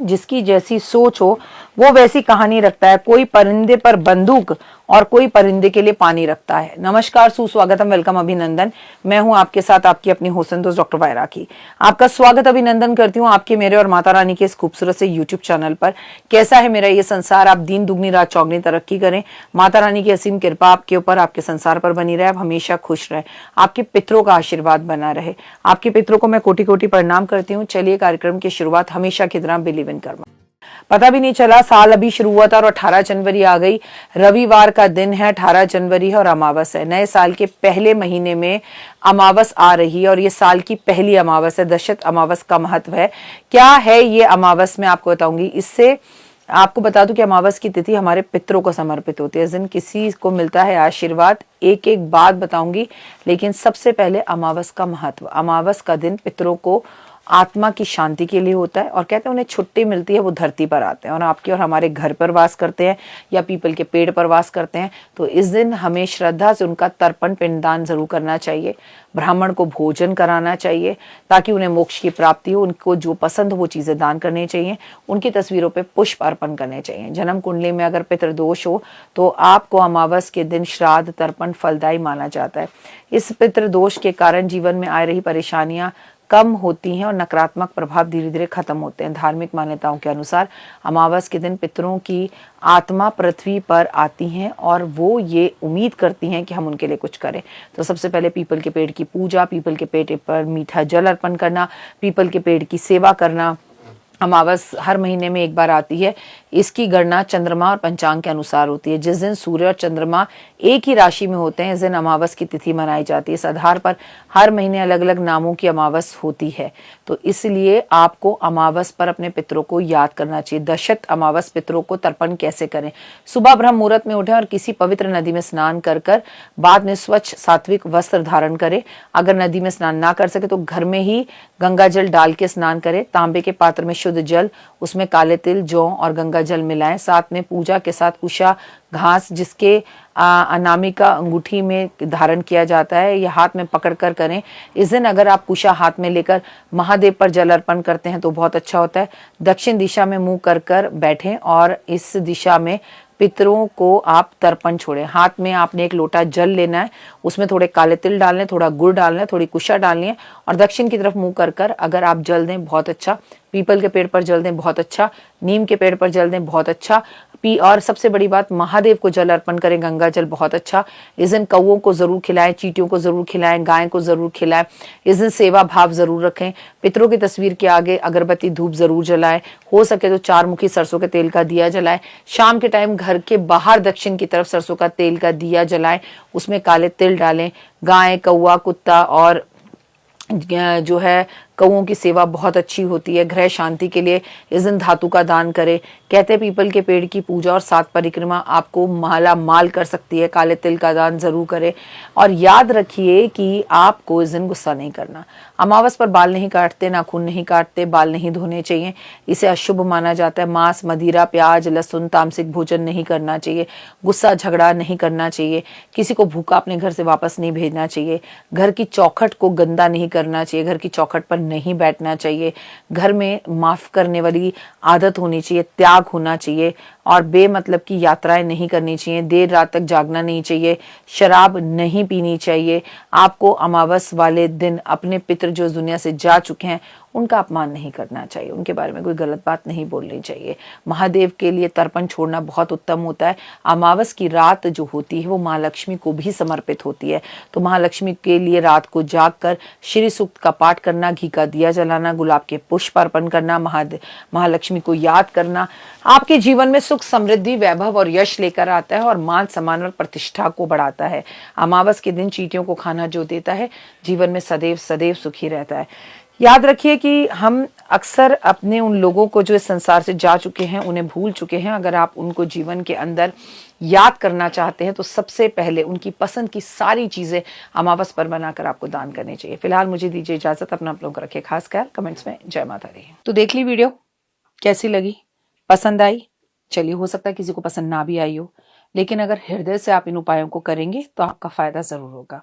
जिसकी जैसी सोच हो वो वैसी कहानी रखता है। कोई परिंदे पर बंदूक और कोई परिंदे के लिए पानी रखता है। नमस्कार, सुस्वागतम, वेलकम, अभिनंदन। मैं हूं आपके साथ आपकी अपनी होसन दोस्त डॉक्टर वायरा की। आपका स्वागत अभिनंदन करती हूं आपके, मेरे और माता रानी के इस खूबसूरत से यूट्यूब चैनल पर। कैसा है मेरा ये संसार? आप दिन दुगनी रात चौगनी तरक्की करें। माता रानी की असीम कृपा आपके ऊपर, आपके संसार पर बनी रहे। आप हमेशा खुश रहे, आपके पितरों का आशीर्वाद बना रहे। आपके पितरों को मैं कोटि कोटि प्रणाम करती हूँ। चलिए कार्यक्रम की शुरुआत हमेशा की तरह बिलीव इन कर्मा। पता भी नहीं चला, साल अभी शुरू हुआ था और 18 जनवरी आ गई। रविवार का दिन है, 18 जनवरी है और अमावस है। नए साल के पहले महीने में अमावस आ रही है और ये साल की पहली अमावस है। दशरथ अमावस का महत्व है। क्या है ये अमावस, मैं आपको बताऊंगी। इससे आपको बता दूं कि अमावस की तिथि हमारे पितरों को समर्पित होती है। इस दिन किसी को मिलता है आशीर्वाद। एक एक बात बताऊंगी, लेकिन सबसे पहले अमावस का महत्व। अमावस का दिन पितरों को आत्मा की शांति के लिए होता है और कहते हैं उन्हें छुट्टी मिलती है, वो धरती पर आते हैं और आपके और हमारे घर पर वास करते हैं या पीपल के पेड़ पर वास करते हैं। तो इस दिन हमें श्रद्धा से उनका तर्पण पिंडदान जरूर करना चाहिए। ब्राह्मण को भोजन कराना चाहिए ताकि उन्हें मोक्ष की प्राप्ति हो। उनको जो पसंद हो वो चीजें दान करनी चाहिए। उनकी तस्वीरों पे पुष्प अर्पण करने चाहिए। जन्म कुंडली में अगर पितृदोष हो तो आपको अमावस के दिन श्राद्ध तर्पण फलदायी माना जाता है। इस पितृदोष के कारण जीवन में आ रही परेशानियां कम होती हैं और नकारात्मक प्रभाव धीरे धीरे खत्म होते हैं। धार्मिक मान्यताओं के अनुसार अमावस के दिन पितरों की आत्मा पृथ्वी पर आती हैं और वो ये उम्मीद करती हैं कि हम उनके लिए कुछ करें। तो सबसे पहले पीपल के पेड़ की पूजा, पीपल के पेड़ पर मीठा जल अर्पण करना, पीपल के पेड़ की सेवा करना। अमावस हर महीने में एक बार आती है। इसकी गणना चंद्रमा और पंचांग के अनुसार होती है। जिस दिन सूर्य और चंद्रमा एक ही राशि में होते हैं, इस दिन अमावस की तिथि मनाई जाती है। इस आधार पर हर महीने अलग अलग नामों की अमावस होती है। तो इसलिए आपको अमावस पर अपने पितरों को याद करना चाहिए। दशरथ अमावस पितरों को तर्पण कैसे करें? सुबह ब्रह्म मुहूर्त में उठें और किसी पवित्र नदी में स्नान कर बाद में स्वच्छ सात्विक वस्त्र धारण करें। अगर नदी में स्नान ना कर सके तो घर में ही गंगा जल डाल के स्नान करें। तांबे के पात्र में शुद्ध जल, उसमें काले तिल, जौ और गंगा जल मिलाएं। साथ में पूजा के साथ कुशा घास, जिसके अनामिका अंगूठी में धारण किया जाता है, यह हाथ में पकड़कर करें। इस दिन अगर आप कुशा हाथ में लेकर महादेव पर जल अर्पण करते हैं तो बहुत अच्छा होता है। दक्षिण दिशा में मुंह कर बैठें और इस दिशा में पितरों को आप तर्पण छोड़ें। हाथ में आपने एक लोटा जल लेना है, उसमें थोड़े काले तिल डालने, थोड़ा गुड़ डालना है, थोड़ी कुशा डालनी है और दक्षिण की तरफ मुंह कर अगर आप जल दें बहुत अच्छा। पीपल के पेड़ पर जल दें बहुत अच्छा। नीम के पेड़ पर जल दें बहुत अच्छा। और सबसे बड़ी बात, महादेव को जल अर्पण करें, गंगा जल बहुत अच्छा। इस दिन कौओं को जरूर खिलाएं, चींटियों को जरूर खिलाएं, गाय को जरूर खिलाएं। इस दिन सेवा भाव जरूर रखें। पितरों की तस्वीर के आगे अगरबत्ती धूप जरूर जलाएं। हो सके तो 4 मुखी सरसों के तेल का दिया जलाएं। शाम के टाइम घर के बाहर दक्षिण की तरफ सरसों का तेल का दिया जलाएं, उसमें काले तिल डालें। गाय, कौआ, कुत्ता और जो है कौओं की सेवा बहुत अच्छी होती है। ग्रह शांति के लिए इस दिन धातु का दान करें। कहते हैं पीपल के पेड़ की पूजा और 7 परिक्रमा आपको माला माल कर सकती है। काले तिल का दान जरूर करें और याद रखिए कि आपको इस दिन गुस्सा नहीं करना। अमावस पर बाल नहीं काटते, नाखून नहीं काटते, बाल नहीं धोने चाहिए। इसे अशुभ माना जाता है। मांस, मदिरा, प्याज, लहसुन, तामसिक भोजन नहीं करना चाहिए। गुस्सा झगड़ा नहीं करना चाहिए। किसी को भूखा अपने घर से वापस नहीं भेजना चाहिए। घर की चौखट को गंदा नहीं करना चाहिए। घर की चौखट पर नहीं बैठना चाहिए। घर में माफ करने वाली आदत होनी चाहिए, त्याग होना चाहिए और बेमतलब की यात्राएं नहीं करनी चाहिए। देर रात तक जागना नहीं चाहिए। शराब नहीं पीनी चाहिए। आपको अमावस वाले दिन अपने पितर जो इस दुनिया से जा चुके हैं उनका अपमान नहीं करना चाहिए। उनके बारे में कोई गलत बात नहीं बोलनी चाहिए। महादेव के लिए तर्पण छोड़ना बहुत उत्तम होता है। अमावस की रात जो होती है वो महालक्ष्मी को भी समर्पित होती है। तो महालक्ष्मी के लिए रात को जागकर श्री सूक्त का पाठ करना, घी का दिया जलाना, गुलाब के पुष्प अर्पण करना, महालक्ष्मी को याद करना आपके जीवन में सुख, समृद्धि, वैभव और यश लेकर आता है और मान सम्मान और प्रतिष्ठा को बढ़ाता है। अमावस के दिन चींटियों को खाना जो देता है जीवन में सदैव सदैव सुखी रहता है। याद रखिए कि हम अक्सर अपने उन लोगों को जो इस संसार से जा चुके हैं उन्हें भूल चुके हैं। अगर आप उनको जीवन के अंदर याद करना चाहते हैं तो सबसे पहले उनकी पसंद की सारी चीजें अमावस पर बनाकर आपको दान करनी चाहिए। फिलहाल मुझे दीजिए इजाजत। अपना आप लोगों को रखिए खास ख्याल। कमेंट्स में जय माता दी। तो देख ली वीडियो, कैसी लगी, पसंद आई? चलिए, हो सकता है किसी को पसंद ना भी आई हो, लेकिन अगर हृदय से आप इन उपायों को करेंगे तो आपका फायदा जरूर होगा।